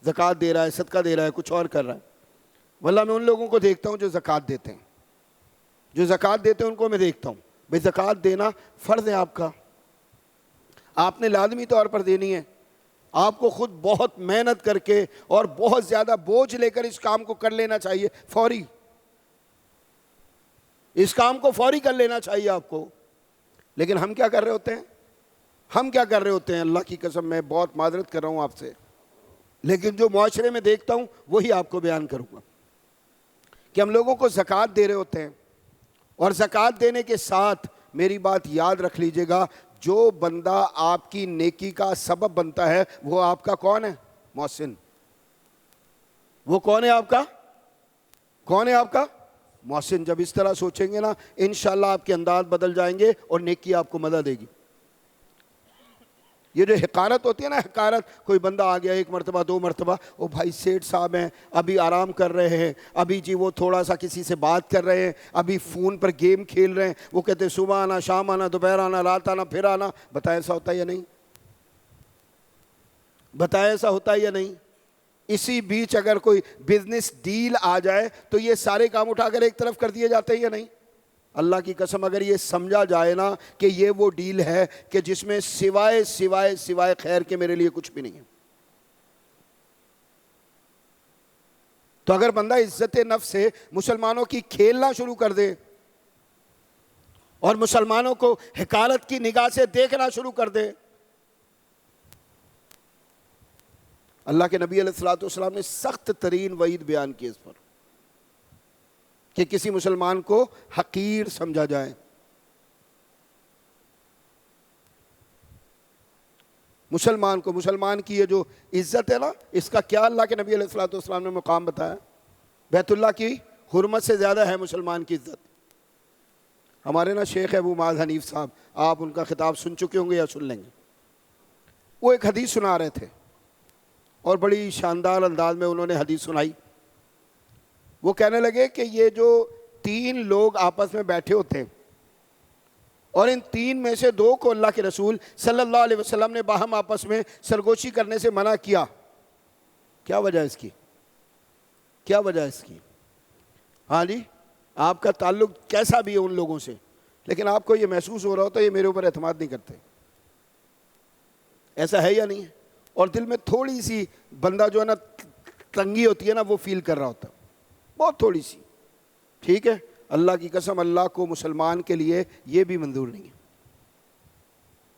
زکوٰۃ دے رہا ہے، صدقہ دے رہا ہے، کچھ اور کر رہا ہے۔ واللہ میں ان لوگوں کو دیکھتا ہوں جو زکوٰۃ دیتے ہیں، جو زکوٰۃ دیتے ہیں ان کو میں دیکھتا ہوں، بھئی زکوٰۃ دینا فرض ہے آپ کا، آپ نے لازمی طور پر دینی ہے، آپ کو خود بہت محنت کر کے اور بہت زیادہ بوجھ لے کر اس کام کو کر لینا چاہیے، فوری، اس کام کو فوری کر لینا چاہیے آپ کو۔ لیکن ہم کیا کر رہے ہوتے ہیں؟ ہم کیا کر رہے ہوتے ہیں؟ اللہ کی قسم میں بہت معذرت کر رہا ہوں آپ سے، لیکن جو معاشرے میں دیکھتا ہوں وہی آپ کو بیان کروں گا کہ ہم لوگوں کو زکوٰۃ دے رہے ہوتے ہیں، اور زکوٰۃ دینے کے ساتھ میری بات یاد رکھ لیجئے گا، جو بندہ آپ کی نیکی کا سبب بنتا ہے وہ آپ کا کون ہے؟ محسن۔ وہ کون ہے آپ کا؟ کون ہے آپ کا؟ محسن۔ جب اس طرح سوچیں گے نا انشاءاللہ آپ کے انداز بدل جائیں گے اور نیکی آپ کو مدد دے گی۔ یہ جو حقارت ہوتی ہے نا، حقارت، کوئی بندہ آ گیا ایک مرتبہ، دو مرتبہ، او بھائی سیٹھ صاحب ہیں، ابھی آرام کر رہے ہیں، ابھی جی وہ تھوڑا سا کسی سے بات کر رہے ہیں، ابھی فون پر گیم کھیل رہے ہیں، وہ کہتے ہیں صبح آنا، شام آنا، دوپہر آنا، رات آنا، پھر آنا۔ بتائیں ایسا ہوتا ہے یا نہیں؟ بتائیں ایسا ہوتا ہے یا نہیں؟ اسی بیچ اگر کوئی بزنس ڈیل آ جائے تو یہ سارے کام اٹھا کر ایک طرف کر دیے جاتے ہیں یا نہیں؟ اللہ کی قسم اگر یہ سمجھا جائے نا کہ یہ وہ ڈیل ہے کہ جس میں سوائے خیر کے میرے لیے کچھ بھی نہیں ہے، تو اگر بندہ عزت نفس سے مسلمانوں کی کھیلنا شروع کر دے اور مسلمانوں کو حقارت کی نگاہ سے دیکھنا شروع کر دے، اللہ کے نبی علیہ الصلوۃ نے سخت ترین وعید بیان کی اس پر کہ کسی مسلمان کو حقیر سمجھا جائے۔ مسلمان کو، مسلمان کی یہ جو عزت ہے نا، اس کا کیا اللہ کے نبی علیہ الصلوۃ نے مقام بتایا؟ بیت اللہ کی حرمت سے زیادہ ہے مسلمان کی عزت۔ ہمارے نا شیخ ابو معاذ حنیف صاحب، آپ ان کا خطاب سن چکے ہوں گے یا سن لیں گے، وہ ایک حدیث سنا رہے تھے اور بڑی شاندار انداز میں انہوں نے حدیث سنائی۔ وہ کہنے لگے کہ یہ جو تین لوگ آپس میں بیٹھے ہوتے ہیں اور ان تین میں سے دو کو اللہ کے رسول صلی اللہ علیہ وسلم نے باہم آپس میں سرگوشی کرنے سے منع کیا، کیا وجہ اس کی؟ کیا وجہ اس کی؟ ہاں جی، آپ کا تعلق کیسا بھی ہے ان لوگوں سے، لیکن آپ کو یہ محسوس ہو رہا ہوتا ہے یہ میرے اوپر اعتماد نہیں کرتے، ایسا ہے یا نہیں ہے؟ اور دل میں تھوڑی سی بندہ جو ہے نا تنگی ہوتی ہے نا، وہ فیل کر رہا ہوتا ہے، بہت تھوڑی سی، ٹھیک ہے؟ اللہ کی قسم اللہ کو مسلمان کے لیے یہ بھی منظور نہیں ہے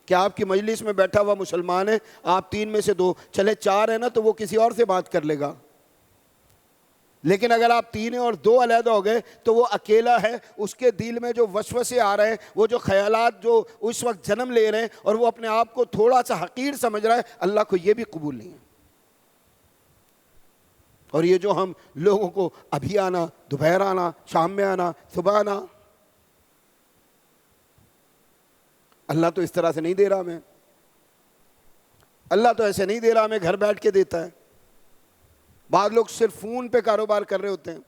کہ آپ کی مجلس میں بیٹھا ہوا مسلمان ہے، آپ تین میں سے دو، چلے چار ہیں نا تو وہ کسی اور سے بات کر لے گا، لیکن اگر آپ تین ہیں اور دو علیحدہ ہو گئے تو وہ اکیلا ہے، اس کے دل میں جو وسوسے آ رہے ہیں، وہ جو خیالات جو اس وقت جنم لے رہے ہیں اور وہ اپنے آپ کو تھوڑا سا حقیر سمجھ رہا ہے، اللہ کو یہ بھی قبول نہیں ہے۔ اور یہ جو ہم لوگوں کو ابھی آنا، دوپہر آنا، شام میں آنا، صبح آنا، اللہ تو اس طرح سے نہیں دے رہا ہمیں، اللہ تو ایسے نہیں دے رہا ہمیں، گھر بیٹھ کے دیتا ہے۔ بعض لوگ صرف فون پہ کاروبار کر رہے ہوتے ہیں،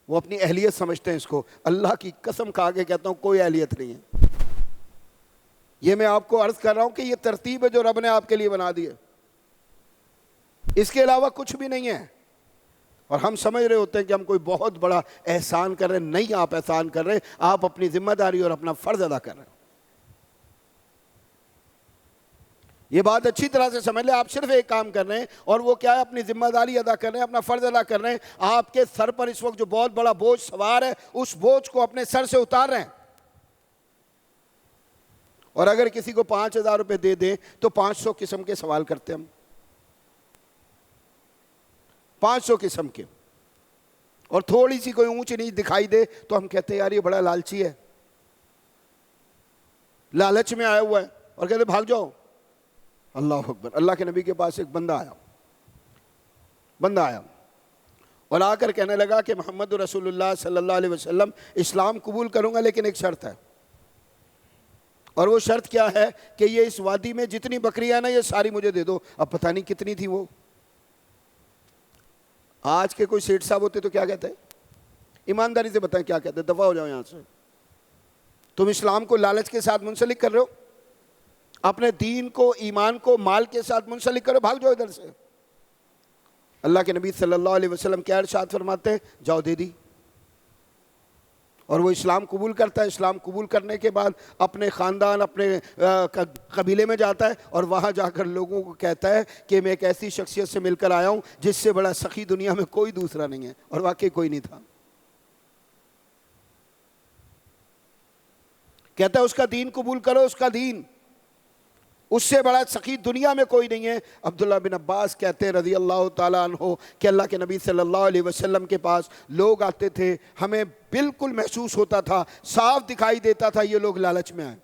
وہ اپنی اہلیت سمجھتے ہیں اس کو، اللہ کی قسم کھا کے کہتا ہوں کوئی اہلیت نہیں ہے۔ یہ میں آپ کو عرض کر رہا ہوں کہ یہ ترتیب ہے جو رب نے آپ کے لیے بنا دی ہے، اس کے علاوہ کچھ بھی نہیں ہے۔ اور ہم سمجھ رہے ہوتے ہیں کہ ہم کوئی بہت بڑا احسان کر رہے ہیں. نہیں، آپ احسان کر رہے ہیں، آپ اپنی ذمہ داری اور اپنا فرض ادا کر رہے ہیں. یہ بات اچھی طرح سے سمجھ لیں. آپ صرف ایک کام کر رہے ہیں اور وہ کیا ہے؟ اپنی ذمہ داری ادا کر رہے ہیں، اپنا فرض ادا کر رہے ہیں. آپ کے سر پر اس وقت جو بہت بڑا بوجھ سوار ہے، اس بوجھ کو اپنے سر سے اتار رہے ہیں. اور اگر کسی کو 5,000 روپے دے دیں تو 500 قسم کے سوال کرتے ہیں ہم. 500 قسم کے. اور تھوڑی سی کوئی اونچ نیچ دکھائی دے تو ہم کہتے ہیں یار یہ بڑا لالچی ہے، لالچ میں آیا ہوا ہے، اور کہتے بھاگ جاؤ. اللہ اکبر. اللہ کے نبی کے پاس ایک بندہ آیا اور آ کر کہنے لگا کہ محمد رسول اللہ صلی اللہ علیہ وسلم، اسلام قبول کروں گا لیکن ایک شرط ہے. اور وہ شرط کیا ہے کہ یہ اس وادی میں جتنی بکریاں ہیں نا یہ ساری مجھے دے دو. اب پتہ نہیں کتنی تھی وہ. آج کے کوئی سیٹ صاحب ہوتے تو کیا کہتے ہیں؟ ایمانداری سے بتائیں کیا کہتے ہیں؟ دفع ہو جاؤ یہاں سے. تم اسلام کو لالچ کے ساتھ منسلک کر رہے ہو، اپنے دین کو، ایمان کو مال کے ساتھ منسلک کرو، بھاگ جاؤ ادھر سے. اللہ کے نبی صلی اللہ علیہ وسلم کیا ارشاد فرماتے ہیں؟ جاؤ دے دی. اور وہ اسلام قبول کرتا ہے. اسلام قبول کرنے کے بعد اپنے خاندان، اپنے قبیلے میں جاتا ہے اور وہاں جا کر لوگوں کو کہتا ہے کہ میں ایک ایسی شخصیت سے مل کر آیا ہوں جس سے بڑا سخی دنیا میں کوئی دوسرا نہیں ہے. اور واقعی کوئی نہیں تھا. کہتا ہے اس کا دین قبول کرو، اس کا دین، اس سے بڑا سخی دنیا میں کوئی نہیں ہے. عبداللہ بن عباس کہتے ہیں رضی اللہ تعالیٰ عنہ کہ اللہ کے نبی صلی اللہ علیہ وسلم کے پاس لوگ آتے تھے، ہمیں بالکل محسوس ہوتا تھا، صاف دکھائی دیتا تھا یہ لوگ لالچ میں آئے.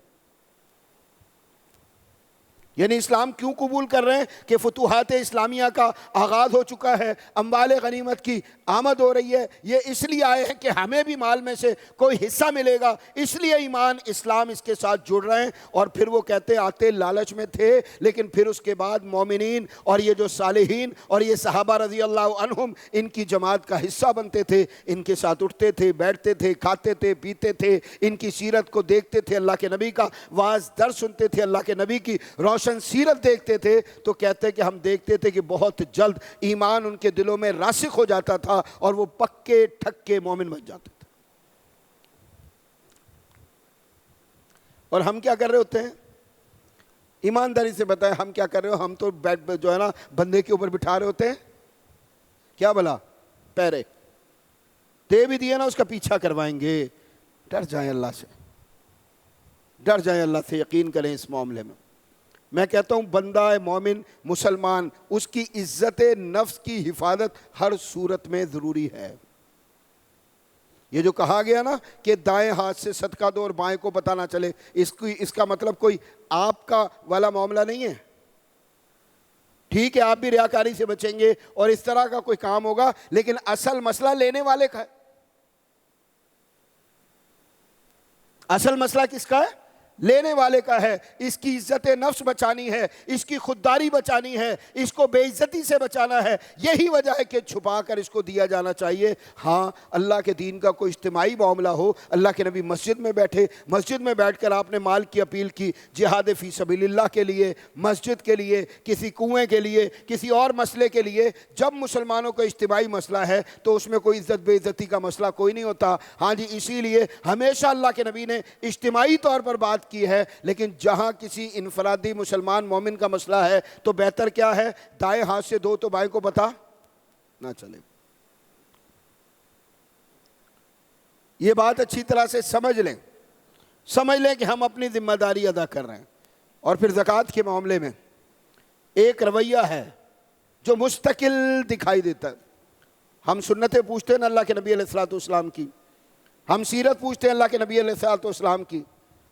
یعنی اسلام کیوں قبول کر رہے ہیں؟ کہ فتوحات اسلامیہ کا آغاز ہو چکا ہے، اموال غنیمت کی آمد ہو رہی ہے. یہ اس لیے آئے ہیں کہ ہمیں بھی مال میں سے کوئی حصہ ملے گا، اس لیے ایمان اسلام اس کے ساتھ جڑ رہے ہیں. اور پھر وہ کہتے آتے لالچ میں تھے، لیکن پھر اس کے بعد مومنین اور یہ جو صالحین اور یہ صحابہ رضی اللہ عنہم ان کی جماعت کا حصہ بنتے تھے، ان کے ساتھ اٹھتے تھے، بیٹھتے تھے، کھاتے تھے، پیتے تھے، ان کی سیرت کو دیکھتے تھے، اللہ کے نبی کا واعظ در سنتے تھے، اللہ کے نبی کی روشن سیرت دیکھتے تھے. تو کہتے کہ ہم دیکھتے تھے کہ بہت جلد ایمان ان کے دلوں میں راسخ ہو جاتا تھا اور وہ پکے ٹھکے مومن بن جاتے تھے. اور ہم کیا کر رہے ہوتے ہیں؟ ایمانداری سے بتائیں ہم کیا کر رہے ہو؟ ہم تو بیٹ جو ہے نا بندے کے اوپر بٹھا رہے ہوتے ہیں. کیا بلا پیرے دے بھی دیے نا، اس کا پیچھا کروائیں گے. ڈر جائیں اللہ سے، ڈر جائیں اللہ سے، یقین کریں اس معاملے میں. میں کہتا ہوں بندہ مومن مسلمان، اس کی عزت نفس کی حفاظت ہر صورت میں ضروری ہے. یہ جو کہا گیا نا کہ دائیں ہاتھ سے صدقہ دو اور بائیں کو پتہ نہ چلے، اس کا مطلب کوئی آپ کا والا معاملہ نہیں ہے. ٹھیک ہے آپ بھی ریاکاری سے بچیں گے اور اس طرح کا کوئی کام ہوگا، لیکن اصل مسئلہ لینے والے کا ہے. اصل مسئلہ کس کا ہے؟ لینے والے کا ہے. اس کی عزت نفس بچانی ہے، اس کی خودداری بچانی ہے، اس کو بے عزتی سے بچانا ہے. یہی وجہ ہے کہ چھپا کر اس کو دیا جانا چاہیے. ہاں اللہ کے دین کا کوئی اجتماعی معاملہ ہو، اللہ کے نبی مسجد میں بیٹھے، مسجد میں بیٹھ کر آپ نے مال کی اپیل کی، جہاد فی سبیل اللہ کے لیے، مسجد کے لیے، کسی کنویں کے لیے، کسی اور مسئلے کے لیے. جب مسلمانوں کا اجتماعی مسئلہ ہے تو اس میں کوئی عزت بے عزتی کا مسئلہ کوئی نہیں ہوتا. ہاں جی، اسی لیے ہمیشہ اللہ کے نبی نے اجتماعی طور پر بات کی ہے. لیکن جہاں کسی انفرادی مسلمان مومن کا مسئلہ ہے تو بہتر کیا ہے؟ دائیں ہاتھ سے دو تو بائیں کو پتہ نہ چلے. یہ بات اچھی طرح سے سمجھ لیں کہ ہم اپنی ذمہ داری ادا کر رہے ہیں. اور پھر زکوٰۃ کے معاملے میں ایک رویہ ہے جو مستقل دکھائی دیتا ہے. ہم سنتیں پوچھتے ہیں نا اللہ کے نبی علیہ الصلوۃ والسلام کی، ہم سیرت پوچھتے ہیں اللہ کے نبی علیہ الصلوۃ والسلام کی،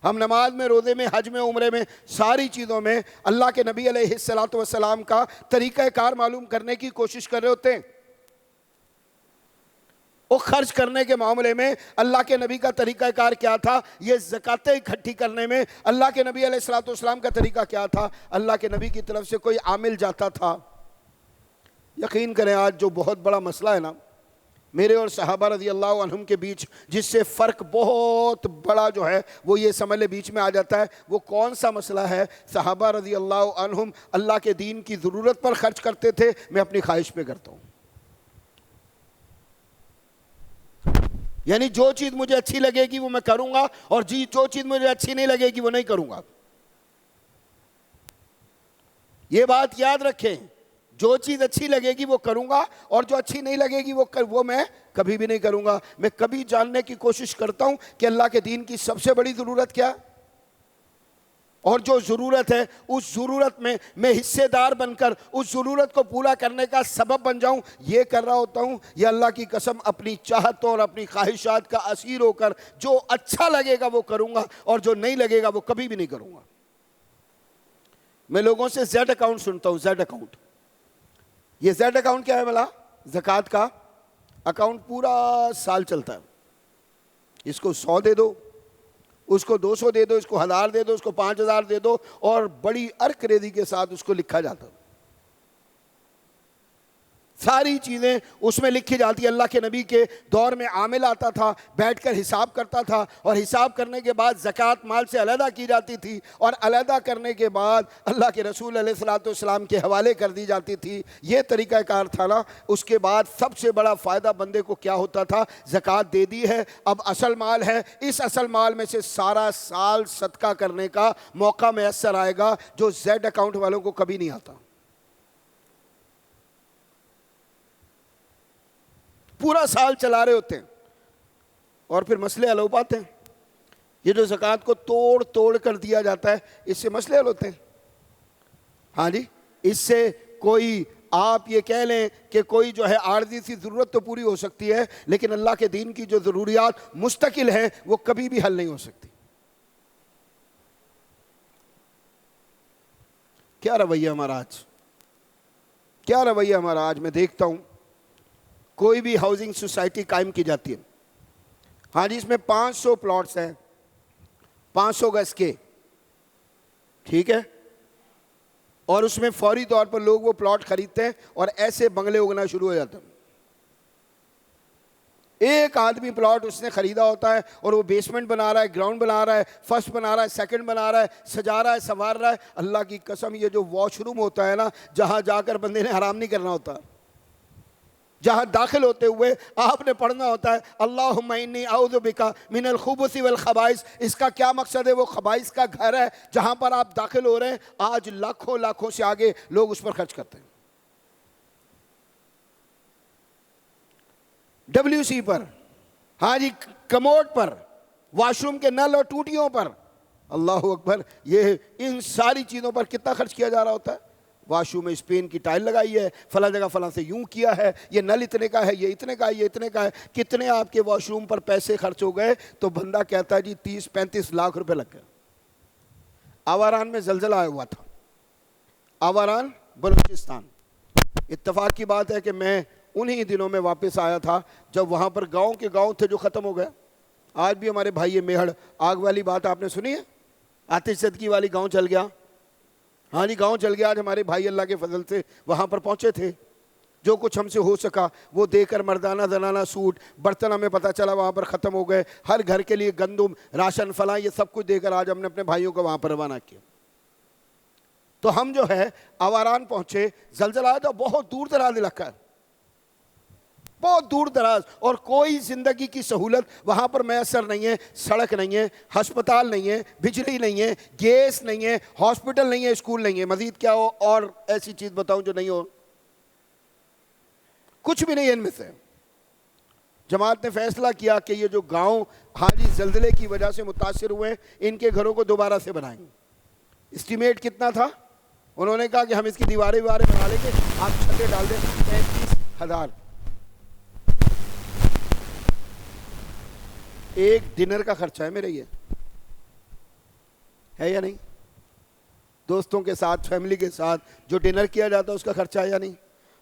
ہم نماز میں، روزے میں، حج میں، عمرے میں، ساری چیزوں میں اللہ کے نبی علیہ الصلوۃ والسلام کا طریقہ کار معلوم کرنے کی کوشش کر رہے ہوتے ہیں. وہ خرچ کرنے کے معاملے میں اللہ کے نبی کا طریقہ کار کیا تھا؟ یہ زکاتیں اکٹھی کرنے میں اللہ کے نبی علیہ الصلوۃ والسلام کا طریقہ کیا تھا؟ اللہ کے نبی کی طرف سے کوئی عامل جاتا تھا. یقین کریں آج جو بہت بڑا مسئلہ ہے نا میرے اور صحابہ رضی اللہ عنہم کے بیچ، جس سے فرق بہت بڑا جو ہے وہ یہ سمجھ لے بیچ میں آ جاتا ہے، وہ کون سا مسئلہ ہے؟ صحابہ رضی اللہ عنہم اللہ کے دین کی ضرورت پر خرچ کرتے تھے، میں اپنی خواہش پہ کرتا ہوں. یعنی جو چیز مجھے اچھی لگے گی وہ میں کروں گا، اور جو چیز مجھے اچھی نہیں لگے گی وہ نہیں کروں گا۔ یہ بات یاد رکھیں، جو چیز اچھی لگے گی وہ کروں گا، اور جو اچھی نہیں لگے گی وہ میں کبھی بھی نہیں کروں گا۔ میں کبھی جاننے کی کوشش کرتا ہوں کہ اللہ کے دین کی سب سے بڑی ضرورت کیا ہے، اور جو ضرورت ہے اس ضرورت میں حصے دار بن کر اس ضرورت کو پورا کرنے کا سبب بن جاؤں، یہ کر رہا ہوتا ہوں۔ یہ اللہ کی قسم اپنی چاہتوں اور اپنی خواہشات کا اسیر ہو کر جو اچھا لگے گا وہ کروں گا، اور جو نہیں لگے گا وہ کبھی بھی نہیں کروں گا۔ میں لوگوں سے زیڈ اکاؤنٹ سنتا ہوں، زیڈ اکاؤنٹ۔ یہ زیڈ اکاؤنٹ کیا ہے بھلا؟ زکوٰۃ کا اکاؤنٹ پورا سال چلتا ہے۔ اس کو 100 دے دو، اس کو 200 دے دو، اس کو 1000 دے دو، اس کو 5000 دے دو، اور بڑی ارکریزی کے ساتھ اس کو لکھا جاتا ہے۔ ساری چیزیں اس میں لکھی جاتی ہے۔ اللہ کے نبی کے دور میں عامل آتا تھا، بیٹھ کر حساب کرتا تھا، اور حساب کرنے کے بعد زکوٰۃ مال سے علیحدہ کی جاتی تھی، اور علیحدہ کرنے کے بعد اللہ کے رسول علیہ الصلوۃ والسلام کے حوالے کر دی جاتی تھی۔ یہ طریقہ کار تھا نا۔ اس کے بعد سب سے بڑا فائدہ بندے کو کیا ہوتا تھا؟ زکوٰۃ دے دی ہے، اب اصل مال ہے، اس اصل مال میں سے سارا سال صدقہ کرنے کا موقع میسر آئے گا، جو زیڈ اکاؤنٹ والوں کو کبھی نہیں آتا۔ پورا سال چلا رہے ہوتے ہیں اور پھر مسئلے حل ہو پاتے ہیں۔ یہ جو زکوٰۃ کو توڑ توڑ کر دیا جاتا ہے، اس سے مسئلے حل ہوتے ہیں۔ ہاں جی، اس سے کوئی آپ یہ کہہ لیں کہ کوئی جو ہے عارضی سی ضرورت تو پوری ہو سکتی ہے، لیکن اللہ کے دین کی جو ضروریات مستقل ہیں وہ کبھی بھی حل نہیں ہو سکتی۔ کیا رویہ ہمارا آج، کیا رویہ ہمارا آج؟ میں دیکھتا ہوں کوئی بھی ہاؤسنگ سوسائٹی قائم کی جاتی ہے، ہاں جی، اس میں 500 پلاٹس ہیں، 500 گز کے، ٹھیک ہے، اور اس میں فوری طور پر لوگ وہ پلاٹ خریدتے ہیں اور ایسے بنگلے اگنا شروع ہو جاتے ہیں۔ ایک آدمی پلاٹ اس نے خریدا ہوتا ہے اور وہ بیسمنٹ بنا رہا ہے، گراؤنڈ بنا رہا ہے، فرسٹ بنا رہا ہے، سیکنڈ بنا رہا ہے، سجا رہا ہے، سنوار رہا ہے۔ اللہ کی قسم، یہ جو واش روم ہوتا ہے نا، جہاں جا کر بندے نے حرام نہیں کرنا ہوتا، جہاں داخل ہوتے ہوئے آپ نے پڑھنا ہوتا ہے اللہم انی اعوذ بک من الخبث والخبائث۔ اس کا کیا مقصد ہے؟ وہ خبائث کا گھر ہے جہاں پر آپ داخل ہو رہے ہیں۔ آج لاکھوں لاکھوں سے آگے لوگ اس پر خرچ کرتے ہیں، WC پر، ہاں جی، کموڈ پر، واش روم کے نل اور ٹوٹیوں پر۔ اللہ اکبر، یہ ان ساری چیزوں پر کتنا خرچ کیا جا رہا ہوتا ہے۔ واش روم میں اسپین کی ٹائل لگائی ہے، فلاں جگہ فلاں سے یوں کیا ہے، یہ نل اتنے کا ہے، یہ اتنے کا ہے، یہ اتنے کا ہے۔ کتنے آپ کے واش روم پر پیسے خرچ ہو گئے؟ تو بندہ کہتا ہے جی 30-35 لاکھ روپے لگ گئے۔ آواران میں زلزلہ آیا ہوا تھا، آواران بلوچستان۔ اتفاق کی بات ہے کہ میں انہی دنوں میں واپس آیا تھا جب وہاں پر گاؤں کے گاؤں تھے جو ختم ہو گئے۔ آج بھی ہمارے بھائی میہڑ آگ والی بات آپ نے سنی ہے؟ آتش صدقی والی گاؤں چل گیا، ہاں جی، گاؤں چل گیا۔ آج ہمارے بھائی اللہ کے فضل سے وہاں پر پہنچے تھے، جو کچھ ہم سے ہو سکا وہ دے کر مردانہ زنانہ سوٹ، برتن ہمیں پتہ چلا وہاں پر ختم ہو گئے، ہر گھر کے لیے گندم، راشن، فلاں، یہ سب کچھ دے کر آج ہم نے اپنے بھائیوں کو وہاں پر روانہ کیا۔ تو ہم جو ہے آواران پہنچے، زلزلہ آیا تھا، بہت دور دراز علاقہ ہے، بہت دور دراز، اور کوئی زندگی کی سہولت وہاں پر میسر نہیں ہے۔ سڑک نہیں ہے، ہسپتال نہیں ہے، بجلی نہیں ہے، گیس نہیں ہے، ہاسپٹل نہیں ہے، اسکول نہیں ہے، مزید کیا ہو اور ایسی چیز بتاؤں جو نہیں ہو؟ کچھ بھی نہیں ہے ان میں سے۔ جماعت نے فیصلہ کیا کہ یہ جو گاؤں حالی زلزلے کی وجہ سے متاثر ہوئے ہیں، ان کے گھروں کو دوبارہ سے بنائیں گے۔ اسٹیمیٹ کتنا تھا؟ انہوں نے کہا کہ ہم اس کی دیواریں بنا لیں گے، آپ چھتیں ڈال دیں، 35,000۔ ایک ڈنر کا خرچہ ہے میرے، یہ ہے یا نہیں؟ دوستوں کے ساتھ، فیملی کے ساتھ جو ڈنر کیا جاتا ہے اس کا خرچہ ہے یا نہیں؟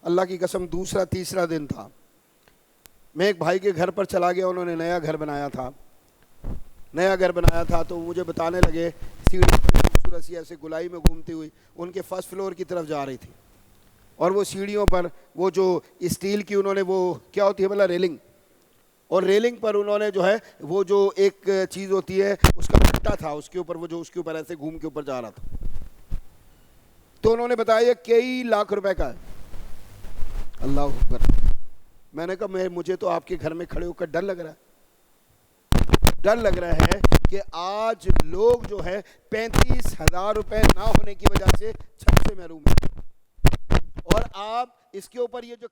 اللہ کی قسم، دوسرا تیسرا دن تھا، میں ایک بھائی کے گھر پر چلا گیا، انہوں نے نیا گھر بنایا تھا، تو مجھے بتانے لگے سیڑھی خوبصورت سی ایسے گلائی میں گھومتی ہوئی ان کے فرسٹ فلور کی طرف جا رہی تھی، اور وہ سیڑھیوں پر وہ جو اسٹیل کی انہوں نے وہ کیا ہوتی ہے بھلا، ریلنگ، اور ریلنگ پر انہوں نے جو ہے وہ جو ایک چیز ہوتی ہے اس کا پٹا تھا، اس کے اوپر وہ جو اس کے اوپر ایسے گھوم کے اوپر جا رہا تھا، تو انہوں نے بتایا یہ کئی لاکھ روپے کا ہے۔ اللہ اکبر، میں نے کہا مجھے تو آپ کے گھر میں کھڑے ہو کر ڈر لگ رہا ہے، ڈر لگ رہا ہے کہ آج لوگ جو ہے 35,000 روپے نہ ہونے کی وجہ سے چھت سے محروم ہیں، اور آپ اس کے اوپر یہ جو